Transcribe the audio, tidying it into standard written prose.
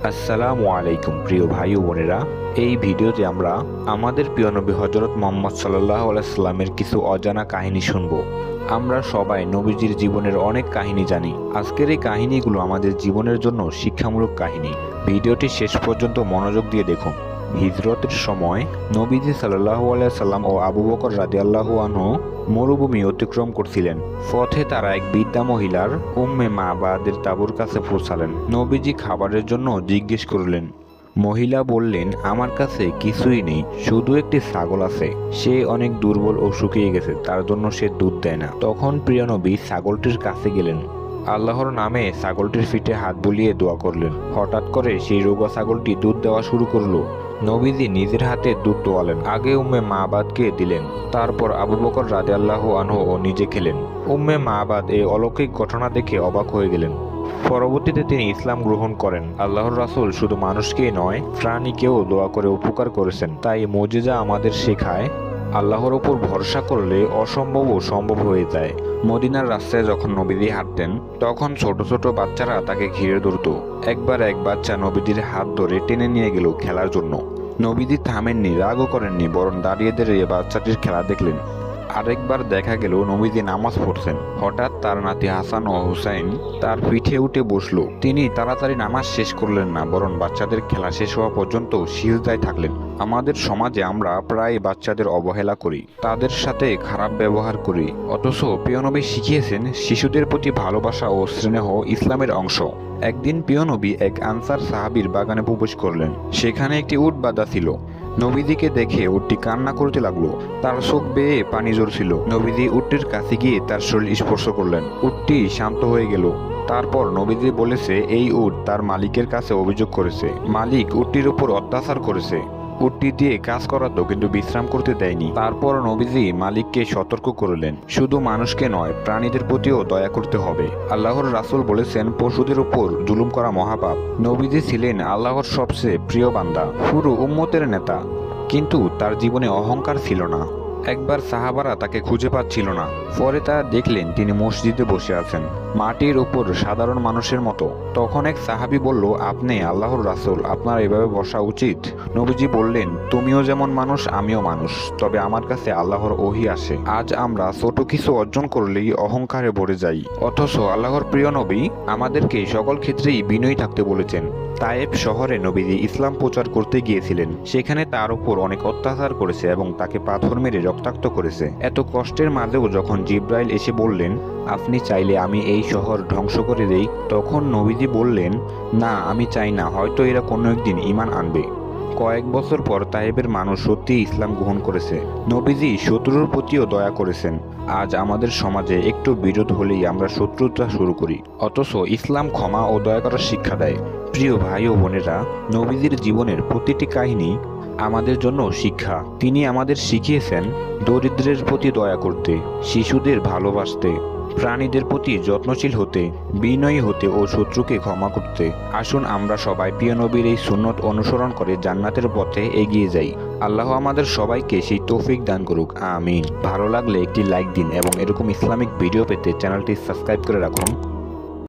আসসালামু আলাইকুম প্রিয় ভাই ও বোনেরা। এই ভিডিওতে আমরা আমাদের প্রিয় নবী হযরত মুহাম্মদ সাল্লাল্লাহু আলাইহি সাল্লামের কিছু অজানা কাহিনী শুনব। আমরা সবাই নবীজির জীবনের অনেক কাহিনী জানি। আজকের এই কাহিনীগুলো আমাদের জীবনের জন্য শিক্ষামূলক কাহিনী। ভিডিওটি শেষ পর্যন্ত মনোযোগ দিয়ে দেখুন। হিজরতের সময় নবীজি সাল্লাল্লাহু আলাইহি সাল্লাম ও আবু বকর রাদিয়াল্লাহু আনহু মরুভূমি অতিক্রম করছিলেন। পথে তারা এক বৃদ্ধা মহিলার উম্মে মাবাদের তাঁবুর কাছে পৌঁছালেন। নবীজি খাবারের জন্য জিজ্ঞেস করলেন। মহিলা বললেন, আমার কাছে কিছুই নেই, শুধু একটি ছাগল আছে। সে অনেক দুর্বল ও শুকিয়ে গেছে, তার জন্য সে দুধ দেয় না। তখন প্রিয় নবী ছাগলটির কাছে গেলেন। আল্লাহর নামে ছাগলটির পিঠে হাত বুলিয়ে দোয়া করলেন। হঠাৎ করে সেই রোগা ছাগলটি দুধ দেওয়া শুরু করলো। নবীজি নিজের হাতে দুধ দোয়ালেন। আগে উম্মে মাবাদকে দিলেন, তারপর আবু বকর রাদিয়াল্লাহু আনহু ও নিজে খেলেন। উম্মে মাবাদ এই অলৌকিক ঘটনা দেখে অবাক হয়ে গেলেন। পরবর্তীতে তিনি ইসলাম গ্রহণ করেন। আল্লাহর রাসূল শুধু মানুষকেই নয়, প্রাণীকেও দোয়া করে উপকার করেছেন। তাই মুজিজা আমাদের শেখায়, আল্লাহর ওপর ভরসা করলে অসম্ভবও সম্ভব হয়ে যায়। মদিনার রাস্তায় যখন নবীজি হাঁটতেন, তখন ছোট ছোট বাচ্চারা তাকে ঘিরে ধরত। একবার এক বাচ্চা নবীজির হাত ধরে টেনে নিয়ে গেল খেলার জন্য। নবীজি থামেননি, রাগও করেননি, বরং দাঁড়িয়ে দাঁড়িয়ে বাচ্চাটির খেলা দেখলেন। আরেকবার দেখা গেল নবীজি নামাজ পড়ছেন। হঠাৎ তার নাতি হাসান ও হুসাইন তার পিঠে উঠে বসলো। তিনি তাড়াতাড়ি নামাজ শেষ করলেন না, বরং বাচ্চাদের খেলা শেষ হওয়া পর্যন্ত সিজদায় থাকলেন। আমাদের সমাজে আমরা প্রায় বাচ্চাদের অবহেলা করি, তাদের সাথে খারাপ ব্যবহার করি। অথচ প্রিয় নবী শিখিয়েছেন শিশুদের প্রতি ভালোবাসা ও স্নেহ ইসলামের অংশ। একদিন প্রিয় নবী এক আনসার সাহাবীর বাগানে প্রবেশ করলেন। সেখানে একটি উট বাঁধা ছিল। নবীজিকে দেখে উটটি কান্না করতে লাগলো। তার চোখ বেয়ে পানি ঝরছিল। নবীজি উটটির কাছে গিয়ে তার শরীর স্পর্শ করলেন। উটটি শান্ত হয়ে গেল। তারপর নবীজি বলেছে, এই উট তার মালিকের কাছে অভিযোগ করেছে। মালিক উটটির উপর অত্যাচার করেছে। উটটি দিয়ে কাজ করাতো, কিন্তু বিশ্রাম করতে দেয়নি। তারপর নবীজি মালিককে সতর্ক করলেন, শুধু মানুষকে নয়, প্রাণীদের প্রতিও দয়া করতে হবে। আল্লাহর রাসূল বলেছেন, পশুদের উপর জুলুম করা মহাপাপ। নবীজি ছিলেন আল্লাহর সবচেয়ে প্রিয় বান্দা, পুরো উম্মতের নেতা। কিন্তু তার জীবনে অহংকার ছিল না। একবার সাহাবারা তাকে খুঁজে পাচ্ছিল না। পরে তারা দেখলেন তিনি মসজিদে বসে আছেন, মাটির উপর সাধারণ মানুষের মতো। তখন এক সাহাবী বলল, আপনি আল্লাহর রাসূল, আপনার এভাবে বসা উচিত। নবীজি বললেন, তুমিও যেমন মানুষ, আমিও মানুষ, তবে আমার কাছে আল্লাহর ওহী আসে। আজ আমরা ছোট কিছু অর্জন করলেই অহংকারে ভরে যাই, অথচ আল্লাহর প্রিয় নবী আমাদেরকে সকল ক্ষেত্রেই বিনয়ী থাকতে বলেছেন। তায়েব শহরে নবীজি ইসলাম প্রচার করতে গিয়েছিলেন। সেখানে তার উপর অনেক অত্যাচার করেছে এবং তাকে পাথর মেরে রক্তাক্ত করেছে। এত কষ্টের মাঝেও যখন জিব্রাইল এসে বললেন, আপনি চাইলে আমি এই শহর ধ্বংস করে দেই, তখন নবীজি বললেন, না, আমি চাই না, হয়তো এরা কোনো একদিন ঈমান আনবে। কয়েক বছর পর তায়েবের মানুষ সত্যি ইসলাম গ্রহণ করেছে। নবীজি শত্রুর প্রতিও দয়া করেছেন। আজ আমাদের সমাজে একটু বিরোধ হলেই আমরা শত্রুতা শুরু করি, অথচ ইসলাম ক্ষমা ও দয়া করার শিক্ষা দেয়। প্রিয় ভাই ও বোনেরা, নবীজির জীবনের প্রতিটি কাহিনী আমাদের জন্য শিক্ষা। তিনি আমাদের শিখিয়েছেন দরিদ্রের প্রতি দয়া করতে, শিশুদের ভালোবাসতে, প্রাণীদের প্রতি যত্নশীল হতে, বিনয়ী হতে ও শত্রুকে ক্ষমা করতে। আসুন আমরা সবাই প্রিয় নবীর এই সুন্নত অনুসরণ করে জান্নাতের পথে এগিয়ে যাই। আল্লাহ আমাদের সবাইকে সেই তৌফিক দান করুক, আমিন। ভালো লাগলে একটি লাইক দিন এবং এরকম ইসলামিক ভিডিও পেতে চ্যানেলটি সাবস্ক্রাইব করে রাখুন।